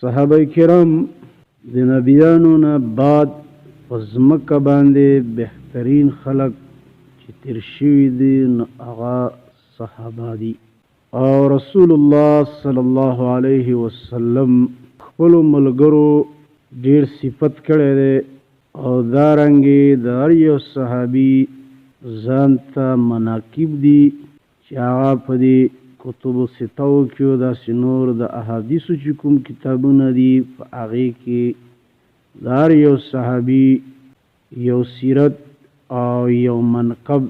صحابه کرام د نبیانو نه بعد په ځمکه باندې بهترین خلق چې تیر شوي دي نو هغه صحابه دي. او رسول الله صلی الله علیه وسلم خپلو ملګرو ډیر صفت کړی دی او دارنګې د هر یو صحابي ځان ته مناقب دي چې هغه په دې کتبو ستو کې داسې نور د احادیثو چې کوم کتابونه دي په هغې کې د هر یو صحابي یو سیرت او یو منقب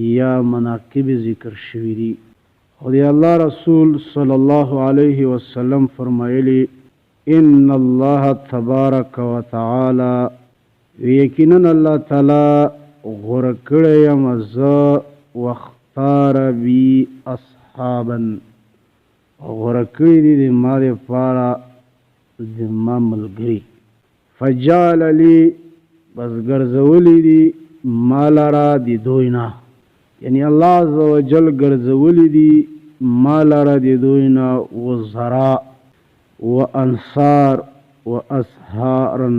یا مناقب ذکر شوي دي. خو د الله رسول صلی الله علیه وسلم فرمایلی ان الله تبارک وتعالی یقینا الله تعالی غوره کړی یم زه واختار بي اصحابا غوره کړي دي د ما دپاره د ما ملګري فجعل لي بس ګرځولی دي ما لره د دوی نه یعنی الله عز وجل ګرځولی دي ما لره د دوی نه وزراء و انصار و اصحارا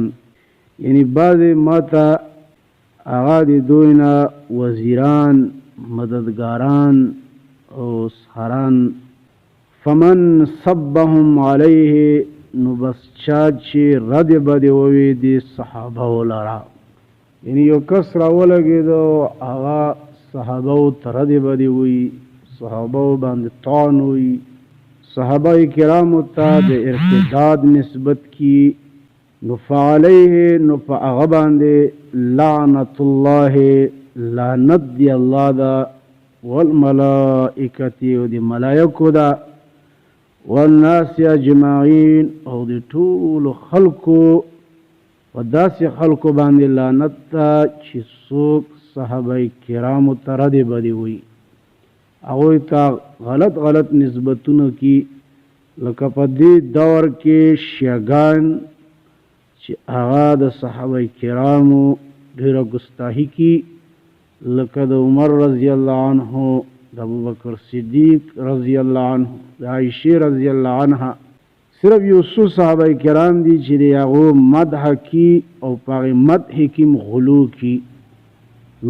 یعنی بعض ما ته هغه د دوی نه وزیران مددګاران او سحران فمن صبهم علیه نو بس چا چې رد بد ووي د صحابه لرا یعنی یو کس راولګېدو هغه صحابه ته رد بد وي صحابه باندې طعن وي صحابه کرامو ته د ارتداد نسبت کی نو فعلیه نو په هغه باندې لعنت الله لعنت دی الله دا والملائکتی و دی ملائکو دا والناس اجمعین او دی طول خلقو و داسی خلقو باندې لعنت تا چې څوک صحابه کرامو ته رد بدی وي هغوی ته غلط نسبتونه کی لکه په دې دور کې شیعګان چې هغه د صحابه کرامو ډېره ګستاهي کی لکه د عمر رضی الله عنه د ابوبکر صدیق رضی الله عنه د عائشې رضی الله عنها صرف یو څو صحابه کرام دي چې د هغو مدح کی او په هغې مدح کې غلو کی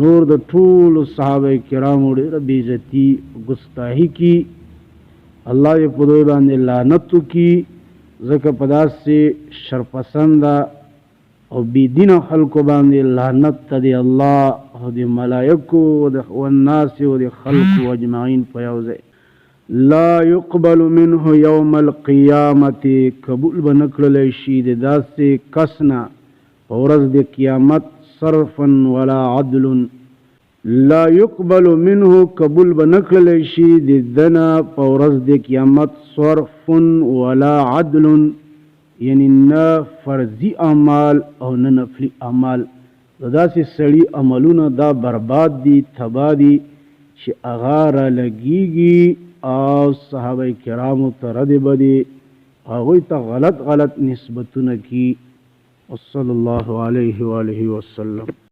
نور د ټولو صحابه کرامو ډېره بېعزتي ګستاهي کی الله یې په دوی باندې لعنت وکړي ځکه په داسې شرپسنده او بيدین خلق باندې لعنت ته دی الله او دی ملائکو او الناس او دی خلق اجمعین په یو ځای لا يقبل منه يوم القيامه قبول بنکړل شي د داسې کسنا په ورځ د قیامت صرفا ولا عدل لا يقبل منه قبول بنکړل شي د دنا په ورځ د قیامت صرف ولا عدل یعنی نه فرضی اعمال او نه نفلی اعمال داسې سړي عملونه دا برباد دي تبا دي چې هغه رالګېږي او صحابه کرامو ته رد بدي هغوی ته غلط نسبتونه کی وصلی الله علیه و آله وسلم.